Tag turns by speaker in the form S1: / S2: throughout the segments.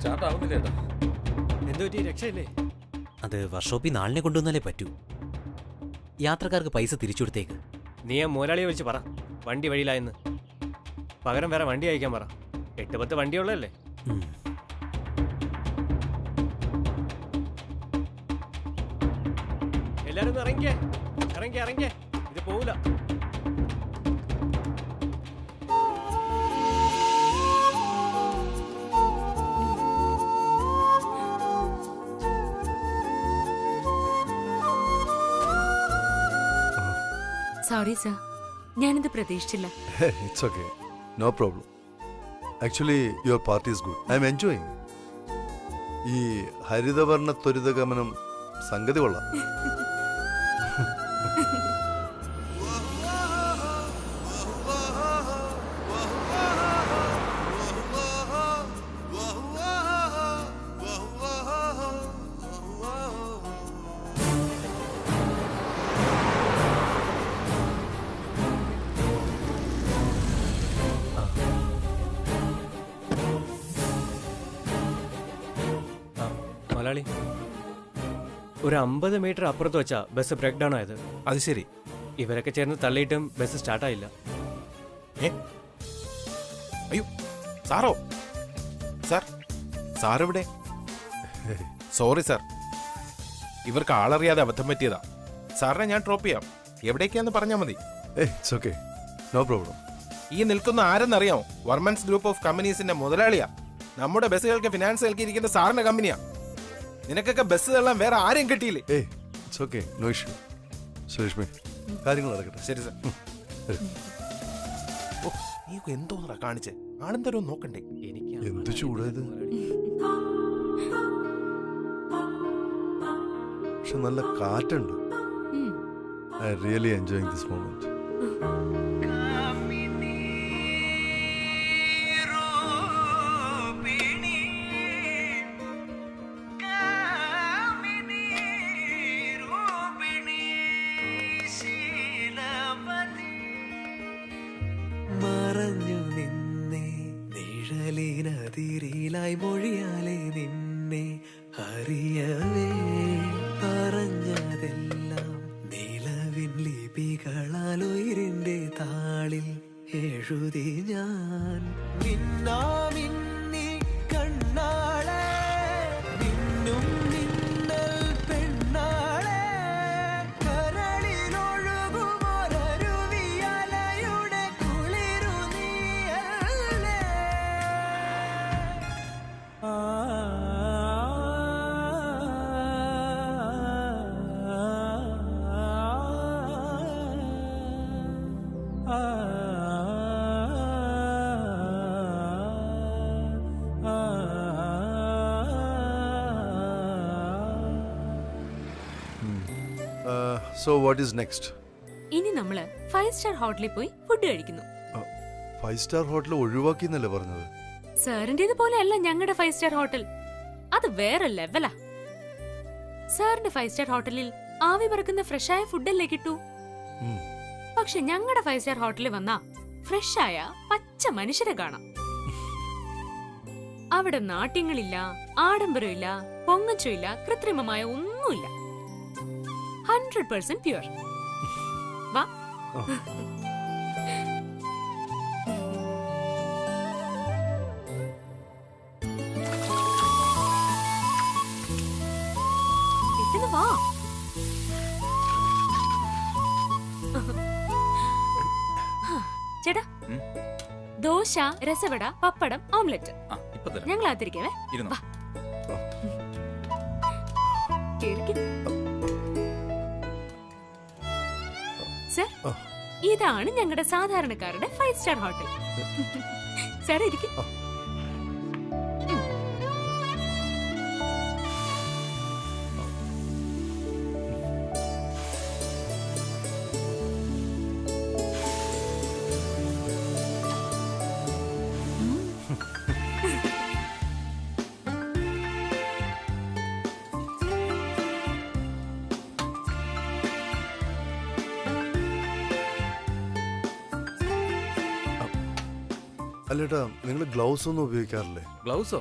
S1: Start ആവുന്നില്ല ഏട്ടാ.
S2: എന്തു പറ്റി, രക്ഷയില്ലേ?
S3: അത് വർക്ക്ഷോപ്പിൽ നാളിനെ കൊണ്ടുവന്നാലേ പറ്റൂ. യാത്രക്കാർക്ക് പൈസ തിരിച്ചു കൊടുത്തേക്ക്.
S2: നീ ആ മുതലാളിയെ വിളിച്ച് പറ വണ്ടി വഴിയിലായെന്ന്. പകരം വേറെ വണ്ടി അയക്കാൻ പറ. 8-10 വണ്ടിയുള്ളതല്ലേ. എല്ലാരും ഒന്ന് ഇറങ്ങിക്കേ, ഇറങ്ങിക്കേ, ഇറങ്ങിക്കേ. ഇത് പോവില്ല.
S4: സോറി സർ, ഞാനിത് പ്രതീക്ഷിച്ചില്ല.
S5: It's okay. No problem. Actually, your party is good. I'm enjoying. ഈ ഹരിതവർണ്ണ ത്വരിതഗമനം സംഗതി കൊള്ളാം.
S2: മലയാളി, ഒരു 50 മീറ്റർ അപ്പുറത്ത് വെച്ചാ ബസ് ബ്രേക്ക് ഡൗൺ ആയത്.
S6: അത് ശരി.
S2: ഇവരൊക്കെ ചേർന്ന് തള്ളിയിട്ടും ബസ് സ്റ്റാർട്ടായില്ല.
S6: അയ്യോ, സാറോ? സാർ എവിടെ? സോറി സാർ, ഇവർക്ക് ആളറിയാതെ അബദ്ധം പറ്റിയതാ. സാറിനെ ഞാൻ ഡ്രോപ്പ് ചെയ്യാം. എവിടേക്കാന്ന് പറഞ്ഞാൽ മതി.
S5: It's okay. No problem.
S6: ഈ നിൽക്കുന്ന ആരെന്നറിയാമോ? വർമൻസ് ഗ്രൂപ്പ് ഓഫ് കമ്പനീസിന്റെ മുതലാളിയാ. നമ്മുടെ ബസ്സുകൾക്ക് ഫിനാൻസ് നൽകിയിരിക്കുന്ന സാറിന്റെ കമ്പനിയാ. നിനക്കൊക്കെ ബസ് തള്ളാൻ വേറെ ആരെയും കിട്ടിയില്ലേ?
S5: It's okay. No issue. സുരേഷ്മി, കാര്യങ്ങൾ നടക്കട്ടെ.
S6: ശരി സാർ. ഓ, നീ എന്തോന്നാ കാണിച്ചേ? ആണെന്തരോ നോക്കണ്ടേ?
S5: എന്ത് ചൂടായത്. പക്ഷെ നല്ല കാറ്റുണ്ട്. I really enjoying this moment.
S7: മറഞ്ഞു നിന്നെ നിഴലിനതിരിലായി മൊഴിയാലെ നിന്നെ അറിയവേ പറഞ്ഞതെല്ലാം നിലവിൻ ലിപികളാൽ ഉയിരിന്റെ താളിൽ എഴുതി ഞാൻ. മിന്നാമിന്നി കണ്ണാളെ മിന്നും മിന്നൽ പെണ്ണാളെ കരളിലൊഴുകുമൊരരുവിയലയുടെ കുളിരു നീയല്ലേ.
S5: So what is next?
S4: ഇനി നമ്മള് 5 സ്റ്റാർ ഹോട്ടലിൽ പോയി ഫുഡ് കഴിക്കുന്നു.
S5: 5 സ്റ്റാർ ഹോട്ടൽ ഒഴിവാക്കിന്നല്ലേ പറഞ്ഞത്?
S4: സാറിന്റേത് പോലെ അല്ല ഞങ്ങളുടെ 5 സ്റ്റാർ ഹോട്ടൽ. അത് വേറെ ലെവലാ. സാറിന്റെ 5 സ്റ്റാർ ഹോട്ടലിൽ ആവി പറക്കുന്ന ഫ്രഷായ ഫുഡല്ലേ കിട്ടൂ. പക്ഷെ ഞങ്ങളുടെ 5 സ്റ്റാർ ഹോട്ടലിൽ വന്നാ ഫ്രഷായ പച്ച മനുഷ്യരെ കാണാം. അവിടെ നാട്യങ്ങളില്ല, ആഡംബരമില്ല, പൊങ്ങച്ചമില്ല, കൃത്രിമമായ ഒന്നുമില്ല. 100% പ്യൂർ. വാ. വാ. ചേട്ടാ, ദോശ, രസവട, പപ്പടം, ഓംലെറ്റ്. ഞങ്ങൾ ആത്തിരിക്കവേ. സർ, ഇതാണ് ഞങ്ങളുടെ സാധാരണക്കാരുടെ 5 സ്റ്റാർ ഹോട്ടൽ. സാർ ഇരിക്കും.
S5: അല്ലേട്ടാ, നിങ്ങൾ ഗ്ലൗസ് ഒന്നും ഉപയോഗിക്കാറില്ലേ?
S1: ഗ്ലൗസോ?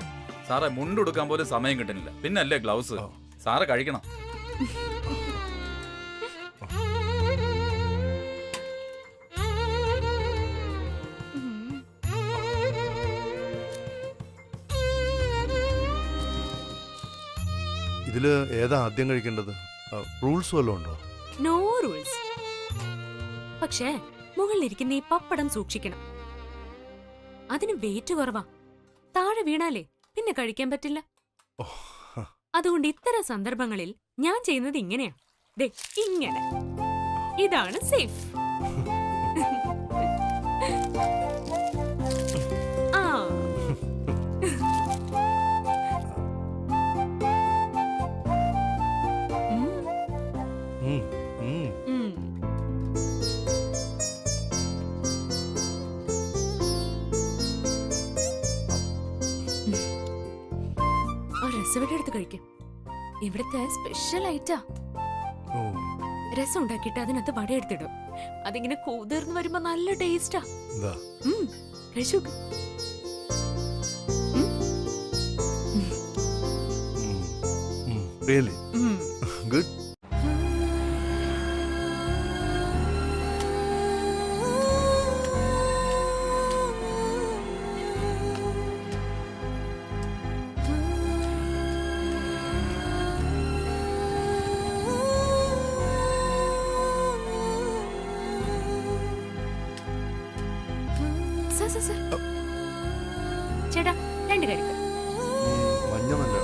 S1: സാറേ മുണ്ടെടുക്കാൻ പോലും സമയം കിട്ടുന്നില്ല, പിന്നല്ലേ ഗ്ലൗസ്. സാറ് കഴിക്കണം.
S5: ഇതില് ഏതാ ആദ്യം കഴിക്കേണ്ടത്? റൂൾസ് വല്ലതും ഉണ്ടോ?
S4: No rules. പക്ഷേ മുകളിലിരിക്കുന്ന ഈ പപ്പടം സൂക്ഷിക്കണം. അതിന് വെയിറ്റ് കുറവാ. താഴെ വീണാലേ പിന്നെ കഴിക്കാൻ പറ്റില്ല. അതുകൊണ്ട് ഇത്തരം സന്ദർഭങ്ങളിൽ ഞാൻ ചെയ്യുന്നത് ഇങ്ങനെയാ. ദേ ഇങ്ങനെ. ഇതാണ് സേഫ്. ആ രസം എടുത്ത് കഴിക്കും. ഇവിടുത്തെ സ്പെഷ്യൽ ഐറ്റാ. രസം ഉണ്ടാക്കിയിട്ട് അതിനകത്ത് വട എടുത്തിടും. അതിങ്ങനെ കൂതിർന്ന് വരുമ്പോ നല്ല ടേസ്റ്റാ. കഴിച്ചു.
S5: Really? Good.
S4: ചേട്ടാ 2 കഴിക്കും.
S5: മഞ്ഞ നല്ല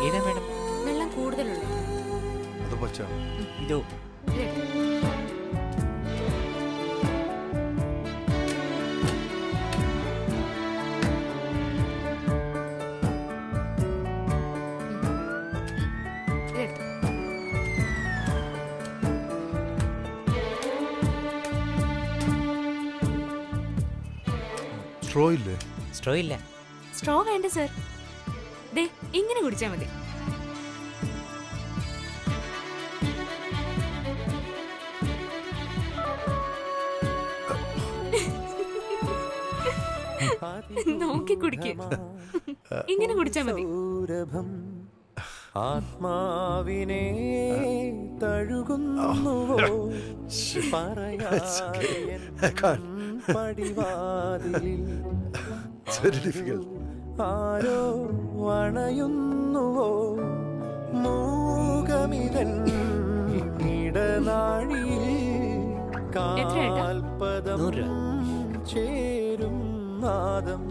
S3: ഏതാ മേഡം?
S4: വെള്ളം കൂടുതലുള്ള
S5: അത് പച്ച.
S3: ഇതോ?
S5: സ്ട്രോ ഇല്ലേ?
S3: സ്ട്രോ ഇല്ല.
S4: സ്ട്രോ വേണ്ട സർ. ദേ ഇങ്ങനെ കുടിച്ചാ മതി. നോക്കി കുടിക്ക്. ഇങ്ങനെ കുടിച്ചാ മതി.
S7: ആത്മാവിനെ തഴുകുന്നുവോ പടിവാതിലിൽ ആരോ അണയുന്നുവോ മൂകമിതൻ ഇടനാഴിയിൽ കാൽപദം ചേരും നാദം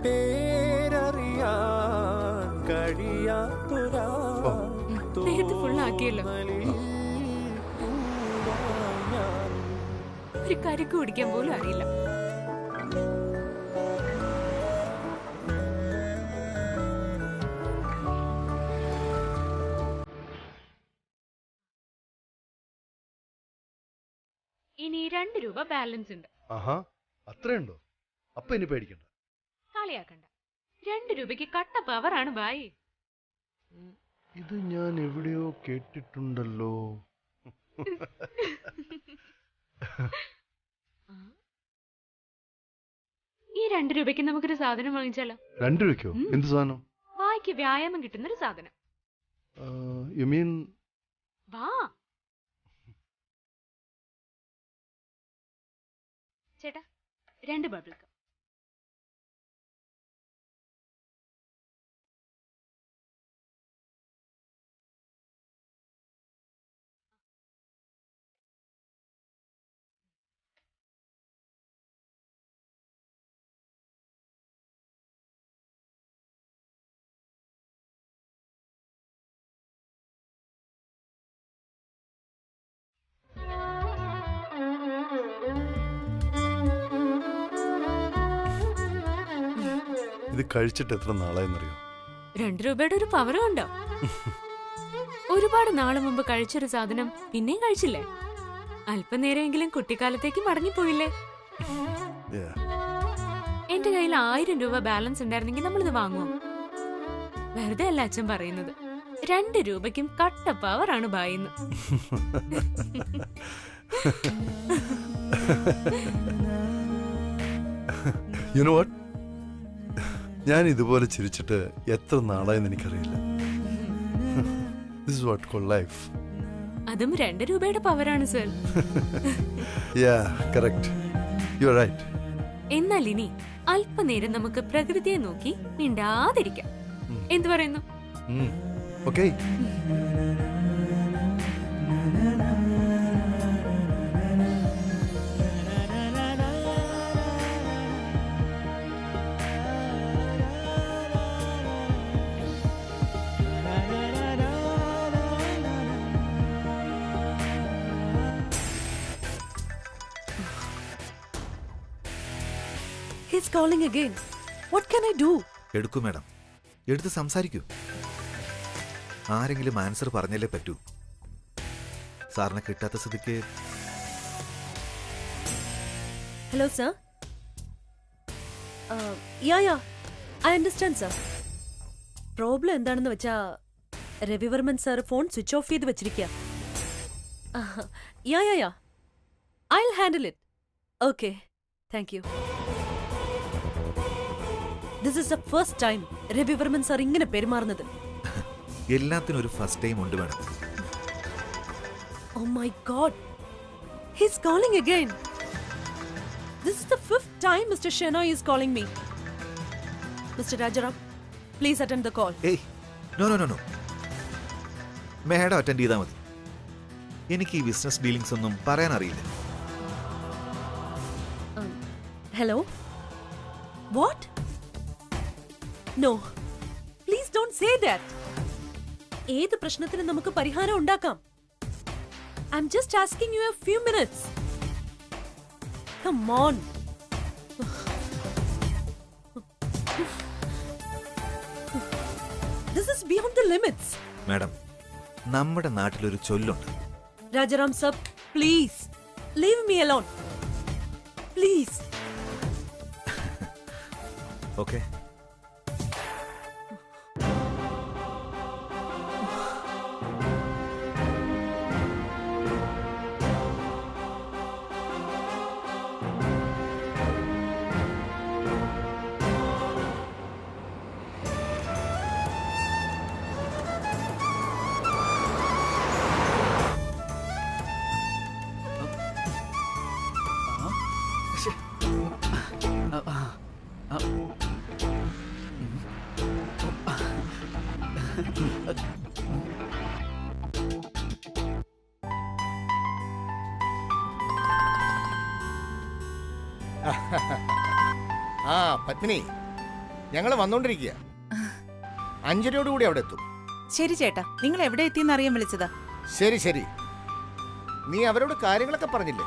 S7: പേരറിയാൻ കഴിയാത്തൊരാ
S4: ഫുള്ളാക്കിയല്ലോ. ഒരു കരിക്ക് കുടിക്കാൻ പോലും അറിയില്ല. ഇനി 2 രൂപ ബാലൻസ് ഉണ്ട്.
S5: ആഹാ, അത്രയുണ്ടോ? അപ്പൊ ഇനി പേടിക്കണ്ട.
S4: കളിയാക്കണ്ട. 2 രൂപയ്ക്ക് കട്ട പവറാണ് ബായി.
S5: ഇത് ഞാൻ എവിടെയോ കേട്ടിട്ടുണ്ടല്ലോ.
S4: ഈ 2 രൂപയ്ക്ക് നമുക്കൊരു സാധനം വാങ്ങിച്ചാലോ?
S5: 2 രൂപയ്ക്കോ? എന്ത് സാധനം?
S4: വായിക്ക് വ്യായാമം കിട്ടുന്നൊരു സാധനം.
S5: You mean?
S4: വാ ചേട്ടാ, 2 ബബിൾ ഗം.
S5: ഇത് കഴിച്ചിട്ട് എത്ര നാളായെന്നറിയോ?
S4: 2 രൂപയുടെ ഒരു പവർ ഉണ്ടോ? ഒരുപാട് നാള് മുമ്പ് കഴിച്ചൊരു സാധനം പിന്നെയും കഴിച്ചില്ലേ? അല്പനേരമെങ്കിലും കുട്ടിക്കാലത്തേക്ക് മടങ്ങിപ്പോയില്ലേ? എന്റെ കയ്യിൽ 1000 രൂപ ബാലൻസ് ഉണ്ടായിരുന്നെങ്കിൽ നമ്മളിത് വാങ്ങുമോ? വെറുതെ അല്ല അച്ഛൻ പറയുന്നത്. 2 രൂപയ്ക്കും കട്ട പവറാണ് ബായിന്ന്.
S5: You know what? ഞാൻ ഇതുപോലെ ചിരിച്ചിട്ട് എത്ര നാളായെന്ന് എനിക്കറിയില്ല. This is what called life.
S4: അതും 2 രൂപയുടെ പവറാണ് sir.
S5: Yeah, correct. You're right.
S4: എന്നാൽ ഇനി അല്പനേരം നമുക്ക് പ്രകൃതിയെ നോക്കി മിണ്ടാതിരിക്കാം. എന്തു പറയുന്നു?
S5: Okay.
S8: He's calling again. What can I do?
S9: എടുക്കൂ മാഡം, എടുത്ത് സംസാരിക്കൂ. ആരെങ്കിലും ആൻസർ പറഞ്ഞല്ലേ പറ്റൂ. സാറിനെ കിട്ടാത്ത സ്ഥിതിക്ക്.
S8: Hello, sir. Yeah. I understand, sir. Problem എന്താണെന്ന് വെച്ചാ Ravivarman sir phone switch off ചെയ്ത് വെച്ചിരിക്കുക. Yeah. I'll handle it. Okay. Thank you. This is the first time Ravivarman sir ഇങ്ങനെ പെരുമാറുന്നത്.
S9: എല്ലാത്തിനും ഒരു ഫസ്റ്റ് ടൈം ഉണ്ട് madam.
S8: Oh my God. He's calling again. This is the 5th time Mr. Shenoy is calling me. Mr. Rajaram, please attend the call.
S9: ഏയ് no. Madam attend ചെയ്താൽ മതി. എനിക്ക് ഈ ബിസിനസ് ഡീലിങ്സ് ഒന്നും പറയാൻ അറിയില്ല.
S8: Hello? What? No. Please don't say that. ഏത് പ്രശ്നത്തിനും നമുക്ക് പരിഹാരം ഉണ്ടാക്കാം. I'm just asking you a few minutes. Come on. This is beyond the limits.
S9: Madam, നമ്മുടെ നാട്ടിലൊരു ചൊല്ലുണ്ട്.
S8: Rajaram sir, please leave me alone. Please.
S9: Okay.
S10: ആ പത്മിനി, ഞങ്ങൾ വന്നോണ്ടിരിക്കുക. 5:30 അവിടെ എത്തും.
S11: ശരി ചേട്ടാ, നിങ്ങൾ എവിടെ എത്തിയെന്ന് അറിയാൻ വിളിച്ചതാ.
S10: ശരി. നീ അവരോട് കാര്യങ്ങളൊക്കെ പറഞ്ഞില്ലേ?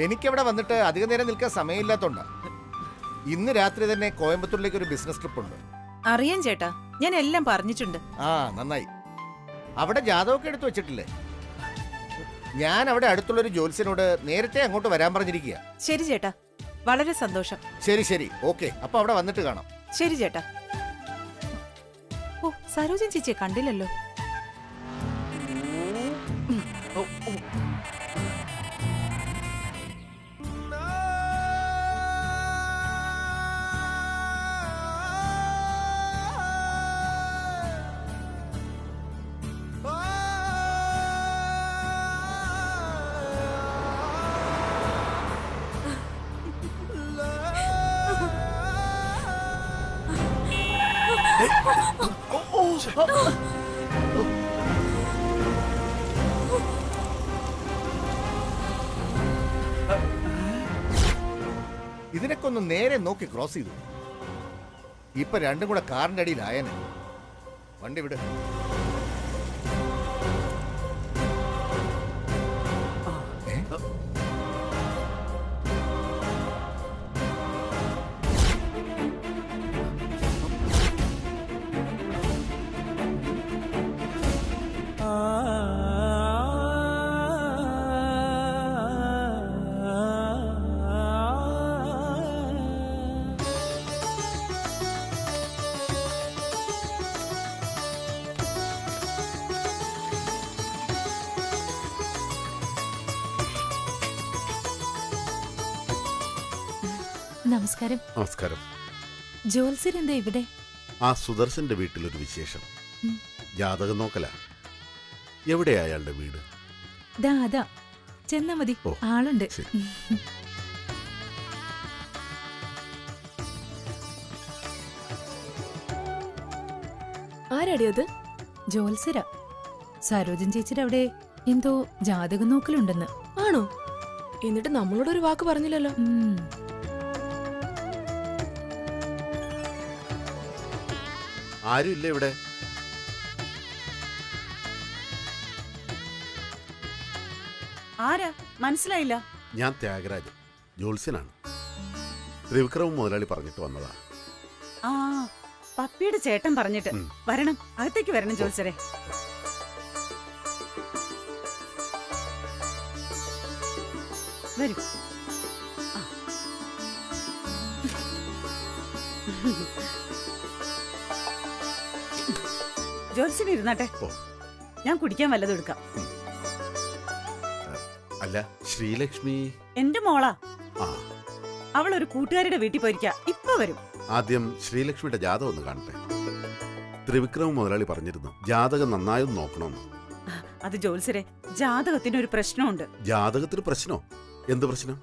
S10: എനിക്കവിടെ വന്നിട്ട് അധിക നേരം നിൽക്കാൻ സമയമില്ലാത്തോണ്ടാ. ഇന്ന് രാത്രി തന്നെ കോയമ്പത്തൂരിലേക്ക് ഒരു ബിസിനസ് ട്രിപ്പ് ഉണ്ട്.
S11: അറിയാം ചേട്ടാ, ഞാൻ എല്ലാം പറഞ്ഞിട്ടുണ്ട്.
S10: ആ നന്നായി. അവിടെ ജാതകമൊക്കെ എടുത്തു വെച്ചിട്ടില്ലേ? ഞാൻ അവിടെ അടുത്തുള്ളൊരു ജോത്സ്യനോട് നേരത്തെ അങ്ങോട്ട് വരാൻ പറഞ്ഞിരിക്കുക.
S11: ശരി ചേട്ടാ, വളരെ സന്തോഷം.
S10: ശരി ഓക്കെ. അപ്പൊ അവിടെ വന്നിട്ട് കാണാം.
S11: ശരി ചേട്ടാ. ഓ, സരോജൻ ചേച്ചിയെ കണ്ടില്ലല്ലോ.
S10: ഇതിനൊക്കെ ഒന്ന് നേരെ നോക്കി ക്രോസ് ചെയ്തു. ഇപ്പൊ രണ്ടും കൂടെ കാറിന്റെ അടിയിലായനെ. വണ്ടി വിട്.
S4: നമസ്കാരം.
S5: നമസ്കാരം.
S11: ജോത്സ്യരെന്താ ഇവിടെ?
S12: ആ സുദർശന്റെ വീട്ടിലൊരു വിശേഷം.
S11: ഉം.
S12: ജാതകം നോക്കല. എവിടെയാ അയാളുടെ വീട്?
S11: ദാ അതാ, ചെന്നാ മതി,
S12: ഓ,
S11: ആളുണ്ട്.
S12: ശരി.
S13: ആരാടി അത്?
S11: ജോത്സ്യര. സരോജൻ ചേച്ചിയുടെ അവിടെ എന്തോ ജാതകം നോക്കലുണ്ടെന്ന്.
S13: ആണോ? എന്നിട്ട് നമ്മളോട് ഒരു വാക്ക് പറഞ്ഞില്ലല്ലോ.
S12: ആരും ഇല്ല ഇവിടെ.
S11: ആരാ? മനസ്സിലായില്ല.
S12: ഞാൻ ത്യാഗരാജൻ, ജോത്സ്യനാണ്. ത്രിവിക്രമ മുതലാളി പറഞ്ഞിട്ട് വന്നതാ.
S11: ആ, പപ്പിയുടെ ചേട്ടൻ പറഞ്ഞിട്ട്. വരണം, അകത്തേക്ക് വരണം ജോത്സ്യരെ. വരൂ. ജോത്സ്യന് ഇരുന്നാട്ടെ, ഞാൻ കുടിക്കാൻ വല്ലതും എടുക്കാം.
S12: അല്ല, ശ്രീലക്ഷ്മി
S11: എന്റെ മോളാ.
S12: ആ,
S11: അവൾ ഒരു കൂട്ടുകാരുടെ വീട്ടിൽ പോയിരിക്കാ, ഇപ്പൊ വരും.
S12: ആദ്യം ശ്രീലക്ഷ്മിയുടെ ജാതകം ഒന്ന് കാണട്ടെ. ത്രിവിക്രമ മുതലാളി പറഞ്ഞിരുന്നു ജാതകം നന്നായൊന്ന് നോക്കണമെന്ന്.
S11: അത് ജോത്സ്യരെ, ജാതകത്തിന് ഒരു പ്രശ്നമുണ്ട്.
S12: ജാതകത്തിന് പ്രശ്നോ? എന്ത് പ്രശ്നം?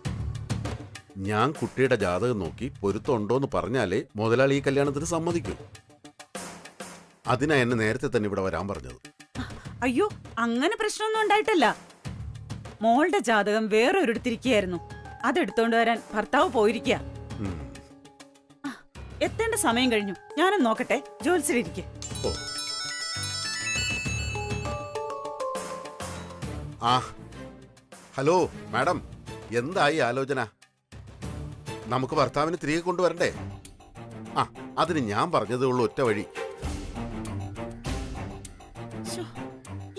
S12: ഞാൻ കുട്ടിയുടെ ജാതകം നോക്കി പൊരുത്തമുണ്ടോന്ന് പറഞ്ഞാലേ മുതലാളി ഈ കല്യാണത്തിന് സമ്മതിക്കൂ. അതിനാ എന്നെ നേരത്തെ തന്നെ ഇവിടെ വരാൻ പറഞ്ഞത്.
S11: അയ്യോ, അങ്ങനെ പ്രശ്നമൊന്നും ഉണ്ടായിട്ടല്ല. മോളുടെ ജാതകം വേറെ ഒരിടത്തിരിക്കുകയായിരുന്നു. അതെടുത്തോണ്ട് വരാൻ ഭർത്താവ് പോയിരിക്കുക. എത്തേണ്ട സമയം കഴിഞ്ഞു. ഞാനും നോക്കട്ടെ. ജോത്സ്യരിയ്ക്ക്.
S12: ആ, ഹലോ മാഡം, എന്തായി ആലോചന? നമുക്ക് ഭർത്താവിനെ തിരികെ കൊണ്ടുവരണ്ടേ? ആ, അതിന് ഞാൻ പറഞ്ഞതേ ഉള്ളൂ ഒറ്റ വഴി.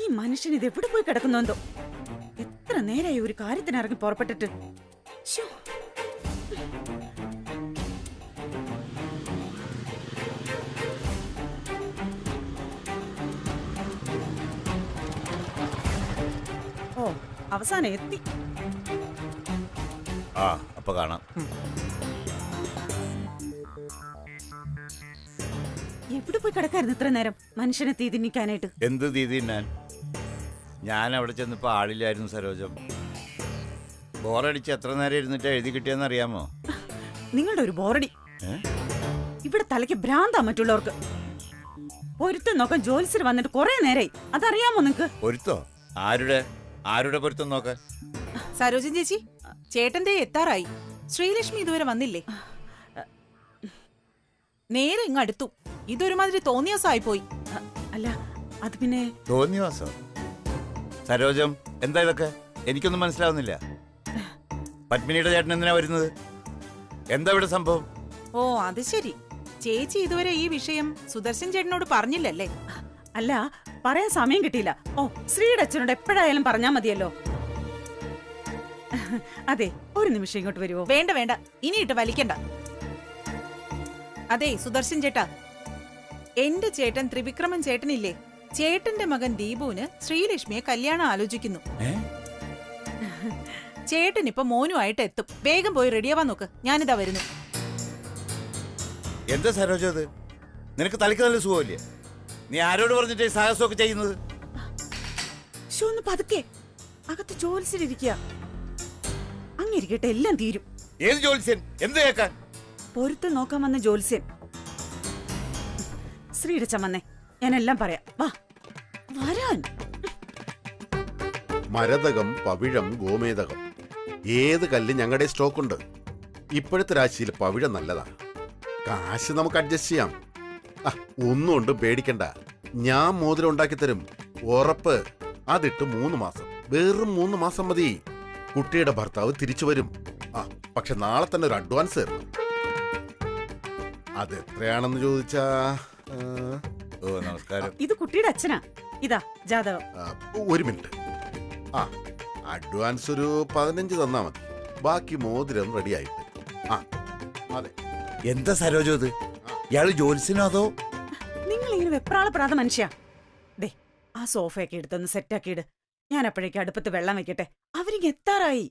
S11: ഈ മനുഷ്യൻ ഇത് എവിടെ പോയി കിടക്കുന്നുണ്ടോ? എത്ര നേരായി ഒരു കാര്യത്തിന് ഇറങ്ങി പുറപ്പെട്ടിട്ട്. ഓ, അവസാനം എത്തി.
S14: ആ, അപ്പൊ കാണാം.
S11: എവിടെ പോയി കിടക്കായിരുന്നു ഇത്ര നേരം മനുഷ്യനെ തീ തിന്നിക്കാനായിട്ട്?
S14: എന്ത് തീതി ഞാൻ അവിടെ ചെന്നപ്പോ ആളില്ലായിരുന്നു സരോജം. ബോറടിച്ച് എത്ര നേരം ഇരുന്നിട്ട് എഴുതി കിട്ടിയെന്ന് അറിയാമോ?
S11: നിങ്ങളുടെ ഒരു ബോറടി. ഇവിടെ തലയ്ക്ക് ഭ്രാന്താ മറ്റുള്ളവർക്ക്. പൊരുത്തം നോക്കാൻ ജോത്സ്യർ വന്നിട്ട് കുറെ നേരായി. അതറിയാമോ നിങ്ങക്ക്?
S14: പൊരുത്തോ? ആരുടെ പൊരുത്തം നോക്കാൻ?
S11: സരോജൻ ചേച്ചി, ചേട്ടന്റെ എത്താറായി. ശ്രീലക്ഷ്മി ഇതുവരെ വന്നില്ലേ? നേരെ ഇങ്ങ് അടുത്തു. ഇതൊരുമാതിരി തോന്നിയാസായി പോയി. അല്ല, അത് പിന്നെ
S14: തോന്നിവാസോ? സരോജം, എന്താ ഇതൊക്കെ? എനിക്കൊന്നും മനസ്സിലാവുന്നില്ല. പത്മിനിയുടെ ചേട്ടൻ എന്തിനാ വരുന്നത്? എന്താ ഇവിടെ സംഭവം?
S11: ഓ, അത് ശരി. ചേച്ചി ഇതുവരെ ഈ വിഷയം സുദർശൻ ചേട്ടനോട് പറഞ്ഞില്ലല്ലേ? അല്ല, പറയാൻ സമയം കിട്ടിയില്ല. ഓ, ശ്രീയുടെ അച്ഛനോട് എപ്പോഴായാലും പറഞ്ഞാ മതിയല്ലോ. അതെ, ഒരു നിമിഷം ഇങ്ങോട്ട് വരുമോ? വേണ്ട വേണ്ട, ഇനിയിട്ട് വലിക്കണ്ട. അതെ സുദർശൻ ചേട്ടാ, എന്റെ ചേട്ടൻ ത്രിവിക്രമൻ ചേട്ടനില്ലേ? ചേട്ടന്റെ മകൻ ദീപുവിന് ശ്രീലക്ഷ്മിയെ കല്യാണം ആലോചിക്കുന്നു. ചേട്ടൻ ഇപ്പൊ മോനുമായിട്ട് എത്തും. വേഗം പോയി റെഡിയാവാൻ നോക്ക്. ഞാനിതാ വരുന്നു.
S14: എന്താ സരോജം അത്? നിനക്ക് തലയ്ക്ക് നല്ല സുഖമില്ലേ? നീ ആരോട് പറഞ്ഞിട്ട് ഈ സാഹസമൊക്കെ ചെയ്യുന്നത്?
S11: ഒന്ന് പതുക്കെ, അകത്ത് ജോത്സ്യരിക്കുക. അങ്ങിരിക്കട്ടെ, എല്ലാം തീരും.
S14: ഏത് ജോത്സ്യൻ? എന്ത് കേൾക്കാൻ?
S11: പൊരുത്തം നോക്കാൻ വന്ന ജോത്സ്യൻ. ശ്രീയുടെ ചമ്മന്നെ, ഞാനെല്ലാം പറയാം. വാ, വരാൻ.
S12: മരതകം, പവിഴം, ഗോമേതകം, ഏത് കല്ല് ഞങ്ങളുടെ സ്റ്റോക്കുണ്ട്. ഇപ്പോഴത്തെ രാശിയിൽ പവിഴം നല്ലതാ. കാശ് നമുക്ക് അഡ്ജസ്റ്റ് ചെയ്യാം. ഒന്നും കൊണ്ട് പേടിക്കണ്ട. ഞാൻ മോതിരം ഉണ്ടാക്കി തരും, ഉറപ്പ്. അതിട്ട് 3 മാസം, വെറും 3 മാസം മതി. കുട്ടിയുടെ ഭർത്താവ് തിരിച്ചു വരും. പക്ഷെ നാളെ തന്നെ ഒരു അഡ്വാൻസ് തരണം. അതെത്രയാണെന്ന് ചോദിച്ചാ?
S14: ഓ, നമസ്കാരം.
S11: ഇത് കുട്ടിയുടെ അച്ഛനാ. ഇതാ ജാതകം.
S12: ഒരു മിനിറ്റ്. അഡ്വാൻസ് ഒരു 15 തന്നാ മതി. ബാക്കി മോതിരം റെഡി ആയിട്ട്. അതെ.
S14: എന്താ സരോജം ഇത്? ഇയാള് ജോത്സ്യനോ അതോ?
S11: നിങ്ങൾ ഇങ്ങനെ വെപ്രാളപ്പെടാതെ മനുഷ്യ. ദേ, ആ സോഫയൊക്കെ എടുത്തൊന്ന് സെറ്റാക്കിയിട്. ഞാൻ അപ്പോഴേക്കും അടുപ്പത്ത് വെള്ളം വെക്കട്ടെ. അവരിങ്ങ് എത്താറായി.